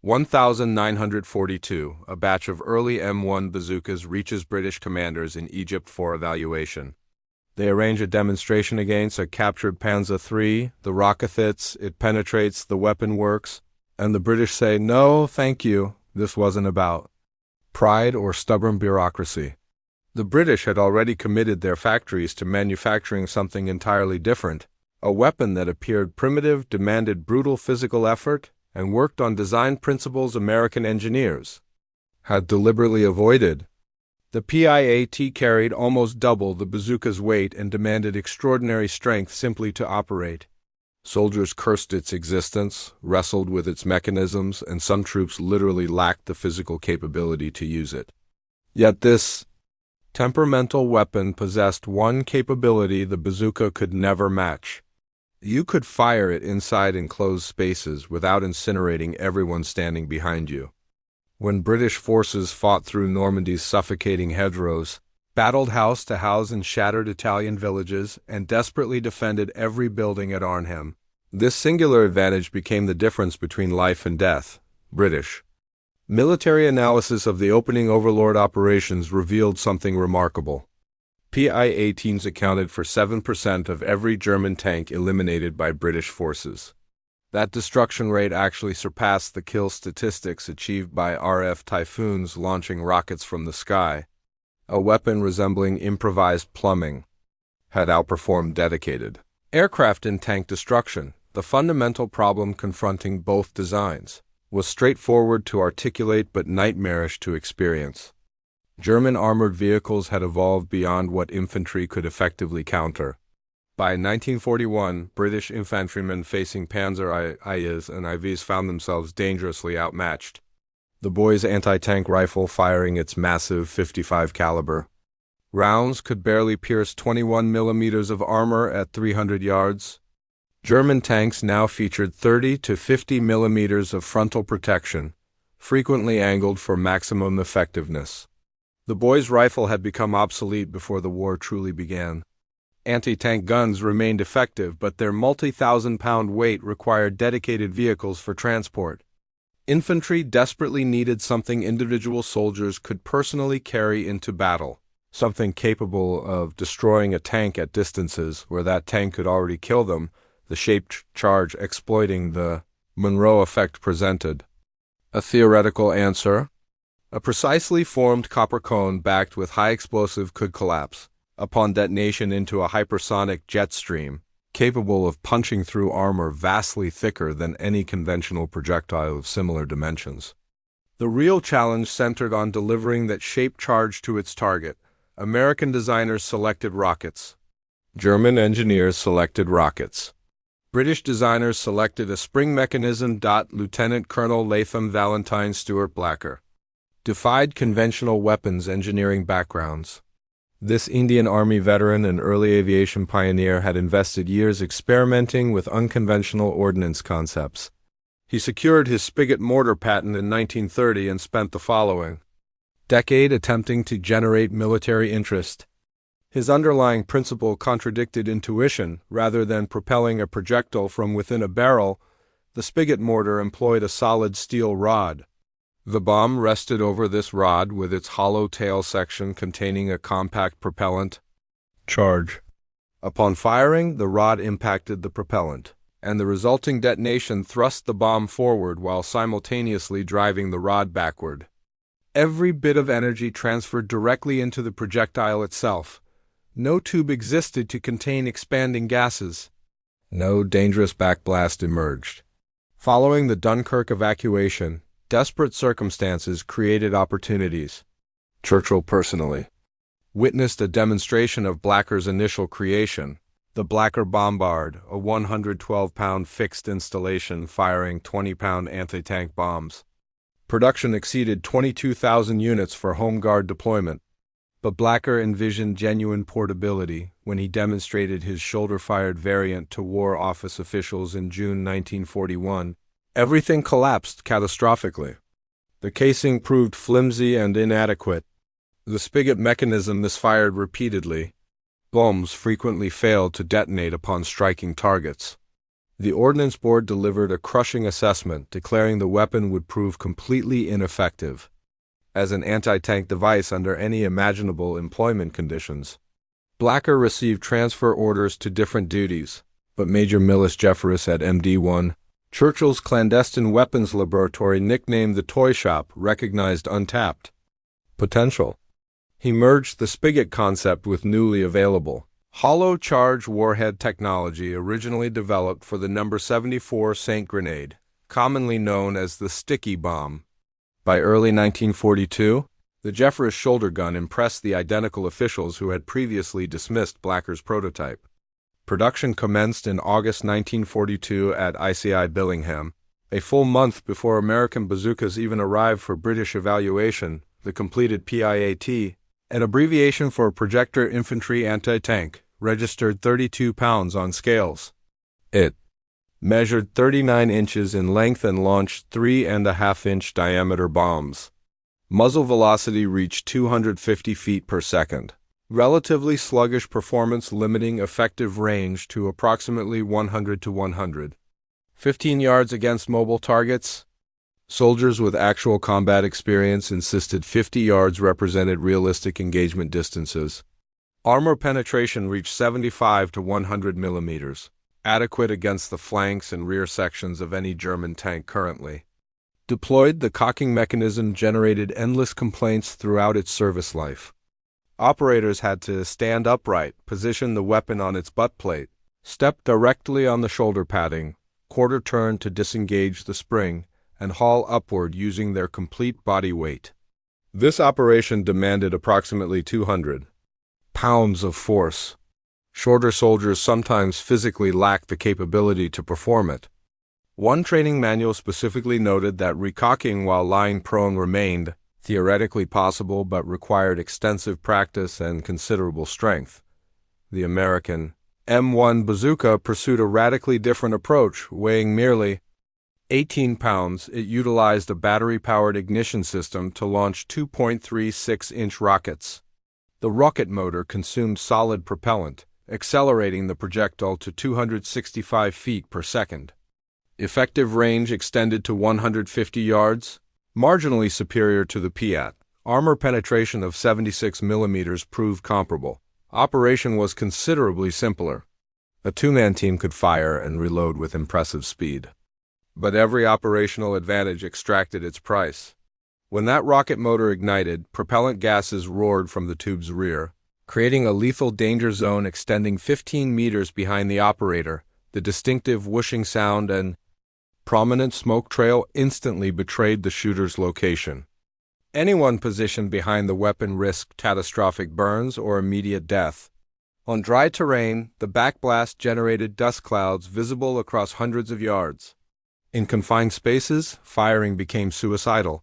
1942, a batch of early M1 bazookas reaches British commanders in Egypt for evaluation. They arrange a demonstration against a captured Panzer III, the rocket hits, it penetrates, the weapon works, and the British say, "No, thank you, this wasn't about pride or stubborn bureaucracy." The British had already committed their factories to manufacturing something entirely different, a weapon that appeared primitive, demanded brutal physical effort, and worked on design principles American engineers had deliberately avoided. The PIAT carried almost double the bazooka's weight and demanded extraordinary strength simply to operate. Soldiers cursed its existence, wrestled with its mechanisms, and some troops literally lacked the physical capability to use it. Yet this temperamental weapon possessed one capability the bazooka could never match. You could fire it inside enclosed spaces without incinerating everyone standing behind you. When British forces fought through Normandy's suffocating hedgerows, battled house to house in shattered Italian villages, and desperately defended every building at Arnhem, this singular advantage became the difference between life and death. British military analysis of the opening Overlord operations revealed something remarkable. PI-18s accounted for 7% of every German tank eliminated by British forces. That destruction rate actually surpassed the kill statistics achieved by RF Typhoons launching rockets from the sky. A weapon resembling improvised plumbing had outperformed dedicated aircraft in tank destruction. The fundamental problem confronting both designs was straightforward to articulate but nightmarish to experience. German armored vehicles had evolved beyond what infantry could effectively counter. By 1941, British infantrymen facing Panzer IIs and IVs found themselves dangerously outmatched. The boy's anti-tank rifle firing its massive .55 caliber rounds could barely pierce 21 millimeters of armor at 300 yards. German tanks now featured 30 to 50 millimeters of frontal protection, frequently angled for maximum effectiveness. The boy's rifle had become obsolete before the war truly began. Anti-tank guns remained effective, but their multi-thousand-pound weight required dedicated vehicles for transport. Infantry desperately needed something individual soldiers could personally carry into battle, something capable of destroying a tank at distances where that tank could already kill them, the shaped charge exploiting the Monroe effect presented. A theoretical answer: a precisely formed copper cone backed with high explosive could collapse upon detonation into a hypersonic jet stream, capable of punching through armor vastly thicker than any conventional projectile of similar dimensions. The real challenge centered on delivering that shaped charge to its target. American designers selected rockets. German engineers selected rockets. British designers selected a spring mechanism. Lieutenant Colonel Latham Valentine Stuart Blacker defied conventional weapons engineering backgrounds. This Indian Army veteran and early aviation pioneer had invested years experimenting with unconventional ordnance concepts. He secured his spigot mortar patent in 1930 and spent the following decade attempting to generate military interest. His underlying principle contradicted intuition. Rather than propelling a projectile from within a barrel, the spigot mortar employed a solid steel rod. The bomb rested over this rod with its hollow tail section containing a compact propellant charge. Upon firing, the rod impacted the propellant, and the resulting detonation thrust the bomb forward while simultaneously driving the rod backward. Every bit of energy transferred directly into the projectile itself. No tube existed to contain expanding gases. No dangerous backblast emerged. Following the Dunkirk evacuation, desperate circumstances created opportunities. Churchill personally witnessed a demonstration of Blacker's initial creation, the Blacker Bombard, a 112-pound fixed installation firing 20-pound anti-tank bombs. Production exceeded 22,000 units for Home Guard deployment. But Blacker envisioned genuine portability when he demonstrated his shoulder-fired variant to War Office officials in June 1941. Everything collapsed catastrophically. The casing proved flimsy and inadequate. The spigot mechanism misfired repeatedly. Bombs frequently failed to detonate upon striking targets. The Ordnance Board delivered a crushing assessment, declaring the weapon would prove completely ineffective as an anti-tank device under any imaginable employment conditions. Blacker received transfer orders to different duties, but Major Millis Jeffress at MD1, Churchill's clandestine weapons laboratory nicknamed the Toy Shop, recognized untapped potential. He merged the spigot concept with newly available hollow charge warhead technology originally developed for the No. 74 Saint grenade, commonly known as the sticky bomb. By early 1942, the Jeffress shoulder gun impressed the identical officials who had previously dismissed Blacker's prototype. Production commenced in August 1942 at ICI Billingham. A full month before American bazookas even arrived for British evaluation, the completed PIAT, an abbreviation for Projector Infantry Anti-Tank, registered 32 pounds on scales. It measured 39 inches in length and launched 3.5-inch diameter bombs. Muzzle velocity reached 250 feet per second. Relatively sluggish performance limiting effective range to approximately 100 to 115 yards against mobile targets. Soldiers with actual combat experience insisted 50 yards represented realistic engagement distances. Armor penetration reached 75 to 100 millimeters, adequate against the flanks and rear sections of any German tank currently deployed. The cocking mechanism generated endless complaints throughout its service life. Operators had to stand upright, position the weapon on its butt plate, step directly on the shoulder padding, quarter turn to disengage the spring, and haul upward using their complete body weight. This operation demanded approximately 200 pounds of force. Shorter soldiers sometimes physically lacked the capability to perform it. One training manual specifically noted that recocking while lying prone remained theoretically possible but required extensive practice and considerable strength. The American M1 bazooka pursued a radically different approach, weighing merely 18 pounds. It utilized a battery-powered ignition system to launch 2.36-inch rockets. The rocket motor consumed solid propellant, accelerating the projectile to 265 feet per second. Effective range extended to 150 yards, marginally superior to the PIAT. Armor penetration of 76 millimeters proved comparable. Operation was considerably simpler. A two-man team could fire and reload with impressive speed. But every operational advantage extracted its price. When that rocket motor ignited, propellant gases roared from the tube's rear, creating a lethal danger zone extending 15 meters behind the operator. The distinctive whooshing sound and prominent smoke trail instantly betrayed the shooter's location. Anyone positioned behind the weapon risked catastrophic burns or immediate death. On dry terrain, the backblast generated dust clouds visible across hundreds of yards. In confined spaces, firing became suicidal.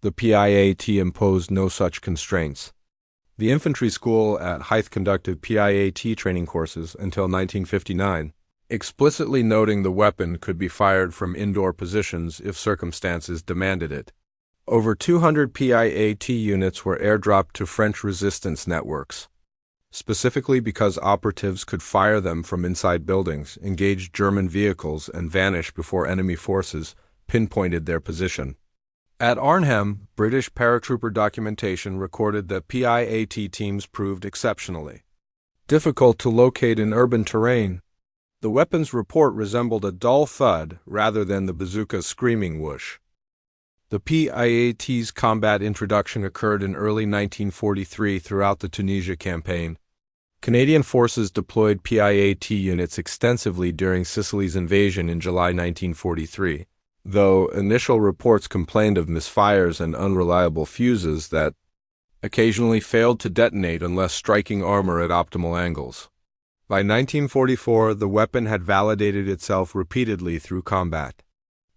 The PIAT imposed no such constraints. The infantry school at Hythe conducted PIAT training courses until 1959, explicitly noting the weapon could be fired from indoor positions if circumstances demanded it. Over 200 PIAT units were airdropped to French resistance networks, specifically because operatives could fire them from inside buildings, engage German vehicles, and vanish before enemy forces pinpointed their position. At Arnhem, British paratrooper documentation recorded that PIAT teams proved exceptionally difficult to locate in urban terrain. The weapon's report resembled a dull thud rather than the bazooka's screaming whoosh. The PIAT's combat introduction occurred in early 1943 throughout the Tunisia campaign. Canadian forces deployed PIAT units extensively during Sicily's invasion in July 1943, though initial reports complained of misfires and unreliable fuses that occasionally failed to detonate unless striking armor at optimal angles. By 1944, the weapon had validated itself repeatedly through combat.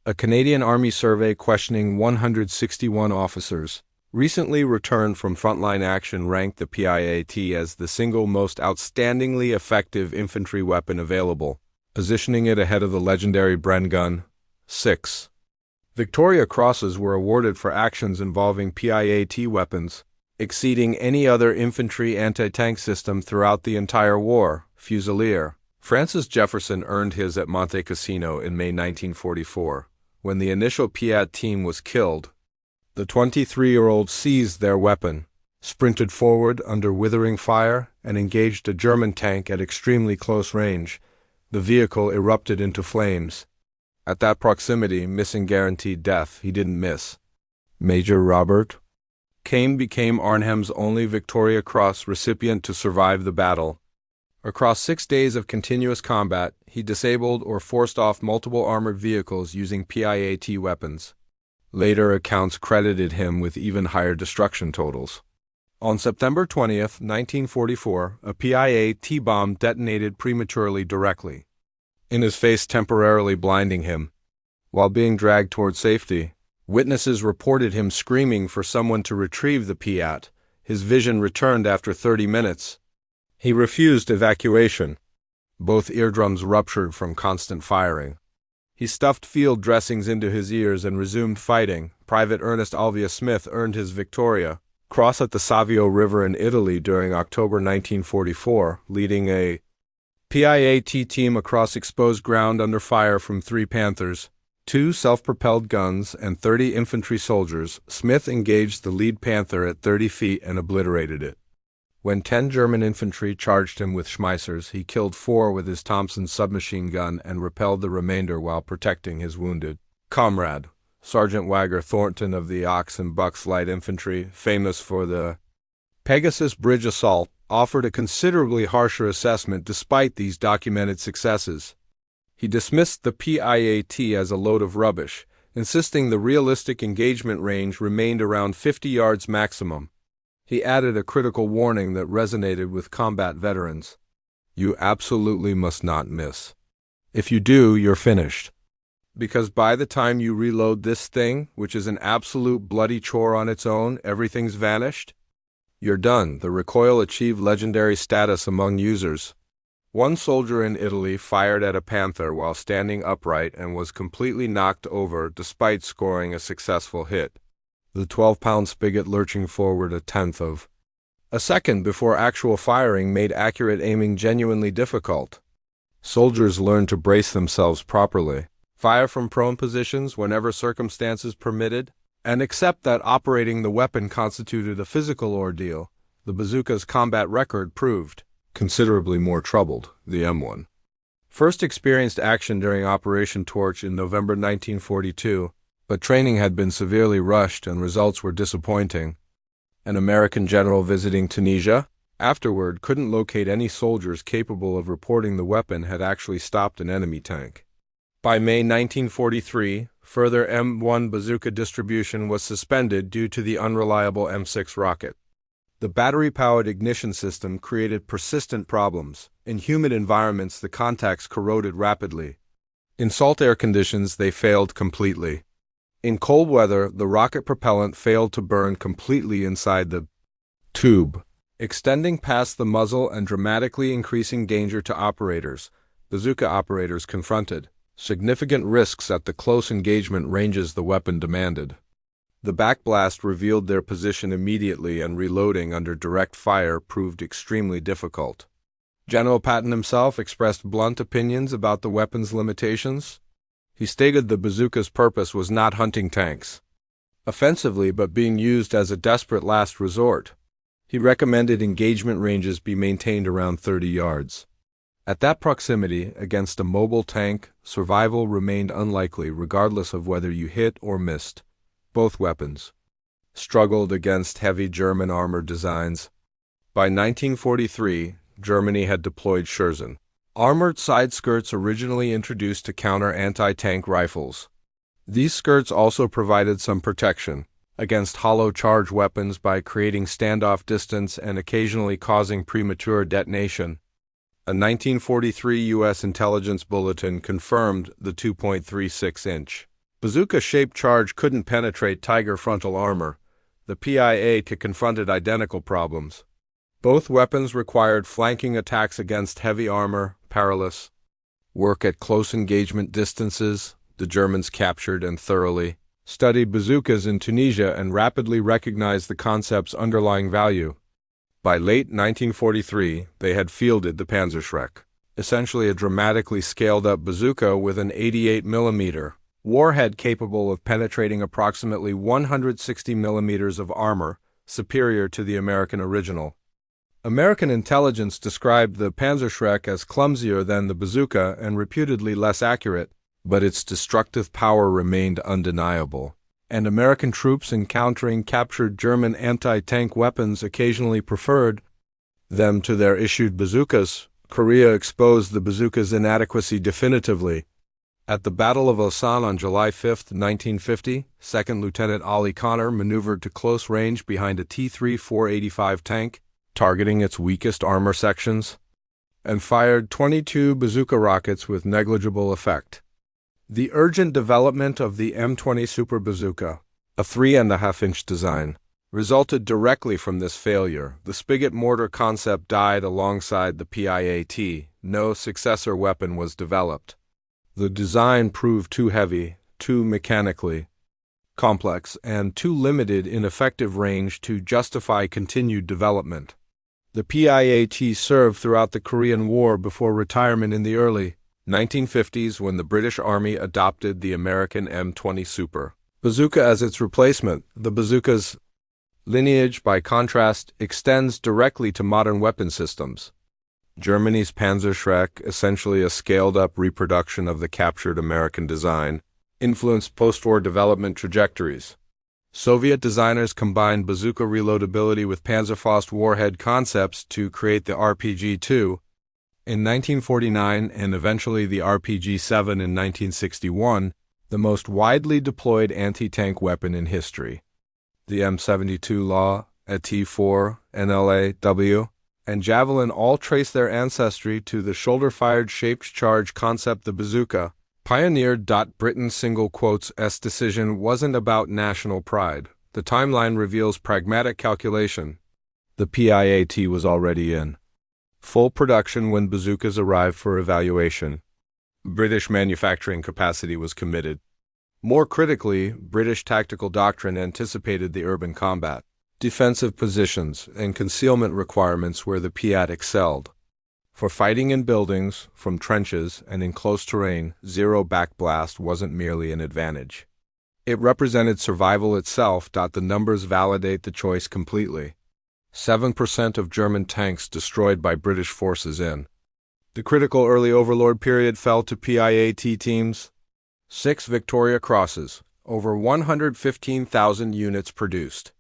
A Canadian Army survey questioning 161 officers recently returned from frontline action ranked the PIAT as the single most outstandingly effective infantry weapon available, positioning it ahead of the legendary Bren gun. 6. Victoria Crosses were awarded for actions involving PIAT weapons, exceeding any other infantry anti-tank system throughout the entire war. Fusilier, Francis Jefferson earned his at Monte Cassino in May 1944. When the initial Piat team was killed, the 23-year-old seized their weapon, sprinted forward under withering fire, and engaged a German tank at extremely close range. The vehicle erupted into flames. At that proximity, missing guaranteed death, he didn't miss. Major Robert Kane became Arnhem's only Victoria Cross recipient to survive the battle. Across 6 days of continuous combat, he disabled or forced off multiple armored vehicles using PIAT weapons. Later accounts credited him with even higher destruction totals. On September 20, 1944, a PIAT bomb detonated prematurely directly in his face, temporarily blinding him. While being dragged toward safety, witnesses reported him screaming for someone to retrieve the Piat. His vision returned after 30 minutes. He refused evacuation. Both eardrums ruptured from constant firing. He stuffed field dressings into his ears and resumed fighting. Private Ernest Alvia Smith earned his Victoria Cross at the Savio River in Italy during October 1944, leading a PIAT team across exposed ground under fire from 3 Panthers, 2 self-propelled guns, and 30 infantry soldiers. Smith engaged the lead Panther at 30 feet and obliterated it. When 10 German infantry charged him with Schmeissers, he killed 4 with his Thompson submachine gun and repelled the remainder while protecting his wounded comrade. Sergeant Wagger Thornton of the Ox and Bucks Light Infantry, famous for the Pegasus Bridge assault, offered a considerably harsher assessment despite these documented successes. He dismissed the PIAT as a load of rubbish, insisting the realistic engagement range remained around 50 yards maximum. He added a critical warning that resonated with combat veterans. You absolutely must not miss. If you do, you're finished. Because by the time you reload this thing, which is an absolute bloody chore on its own, everything's vanished. You're done. The recoil achieved legendary status among users. One soldier in Italy fired at a Panther while standing upright and was completely knocked over despite scoring a successful hit. The 12-pound spigot lurching forward a tenth of a second before actual firing made accurate aiming genuinely difficult. Soldiers learned to brace themselves properly, fire from prone positions whenever circumstances permitted, and accept that operating the weapon constituted a physical ordeal. The bazooka's combat record proved considerably more troubled. The M1 first experienced action during Operation Torch in November 1942, but training had been severely rushed and results were disappointing. An American general visiting Tunisia afterward couldn't locate any soldiers capable of reporting the weapon had actually stopped an enemy tank. By May 1943, further M1 bazooka distribution was suspended due to the unreliable M6 rocket. The battery-powered ignition system created persistent problems. In humid environments, the contacts corroded rapidly. In salt air conditions, they failed completely. In cold weather, the rocket propellant failed to burn completely inside the tube, extending past the muzzle and dramatically increasing danger to operators. Bazooka operators confronted significant risks at the close engagement ranges the weapon demanded. The backblast revealed their position immediately, and reloading under direct fire proved extremely difficult. General Patton himself expressed blunt opinions about the weapon's limitations. He stated the bazooka's purpose was not hunting tanks offensively, but being used as a desperate last resort. He recommended engagement ranges be maintained around 30 yards. At that proximity, against a mobile tank, survival remained unlikely regardless of whether you hit or missed. Both weapons struggled against heavy German armored designs. By 1943, Germany had deployed Scherzen, armored side skirts originally introduced to counter anti-tank rifles. These skirts also provided some protection against hollow charge weapons by creating standoff distance and occasionally causing premature detonation. A 1943 U.S. intelligence bulletin confirmed the 2.36-inch bazooka-shaped charge couldn't penetrate Tiger frontal armor. The PIAT confronted identical problems. Both weapons required flanking attacks against heavy armor, perilous work at close engagement distances. The Germans captured and thoroughly studied bazookas in Tunisia and rapidly recognized the concept's underlying value. By late 1943, they had fielded the Panzerschreck, essentially a dramatically scaled-up bazooka with an 88mm warhead capable of penetrating approximately 160 millimeters of armor, superior to the American original. American intelligence described the Panzerschreck as clumsier than the bazooka and reputedly less accurate, but its destructive power remained undeniable, and American troops encountering captured German anti-tank weapons occasionally preferred them to their issued bazookas. Korea exposed the bazooka's inadequacy definitively. At the Battle of Osan on July 5, 1950, 2nd Lieutenant Ollie Connor maneuvered to close range behind a T-3 485 tank, targeting its weakest armor sections, and fired 22 bazooka rockets with negligible effect. The urgent development of the M20 Super Bazooka, a 3.5-inch design, resulted directly from this failure. The spigot mortar concept died alongside the PIAT. No successor weapon was developed. The design proved too heavy, too mechanically complex, and too limited in effective range to justify continued development. The PIAT served throughout the Korean War before retirement in the early 1950s when the British Army adopted the American M20 Super Bazooka as its replacement. The bazooka's lineage, by contrast, extends directly to modern weapon systems. Germany's Panzerschreck, essentially a scaled-up reproduction of the captured American design, influenced post-war development trajectories. Soviet designers combined bazooka reloadability with Panzerfaust warhead concepts to create the RPG-2 in 1949 and eventually the RPG-7 in 1961, the most widely deployed anti-tank weapon in history. The M72 Law, a T4, NLAW, and Javelin all trace their ancestry to the shoulder-fired shaped charge concept. The bazooka pioneered. Britain's single quotes S decision wasn't about national pride. The timeline reveals pragmatic calculation. The PIAT was already in full production when bazookas arrived for evaluation. British manufacturing capacity was committed. More critically, British tactical doctrine anticipated the urban combat, defensive positions, and concealment requirements where the PIAT excelled. For fighting in buildings, from trenches, and in close terrain, zero backblast wasn't merely an advantage. It represented survival itself. The numbers validate the choice completely. 7% of German tanks destroyed by British forces in the critical early Overlord period fell to PIAT teams. 6 Victoria Crosses, over 115,000 units produced.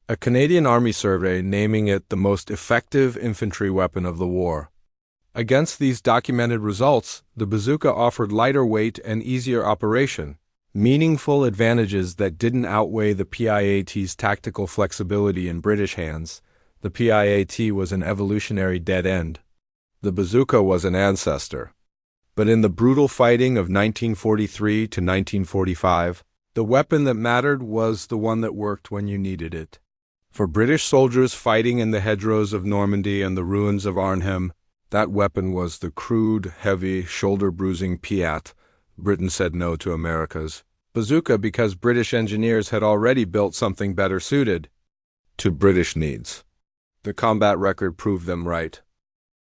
A Canadian Army survey naming it the most effective infantry weapon of the war. Against these documented results, the bazooka offered lighter weight and easier operation, meaningful advantages that didn't outweigh the PIAT's tactical flexibility in British hands. The PIAT was an evolutionary dead end. The bazooka was an ancestor. But in the brutal fighting of 1943 to 1945, the weapon that mattered was the one that worked when you needed it. For British soldiers fighting in the hedgerows of Normandy and the ruins of Arnhem, that weapon was the crude, heavy, shoulder-bruising PIAT. Britain said no to America's bazooka because British engineers had already built something better suited to British needs. The combat record proved them right.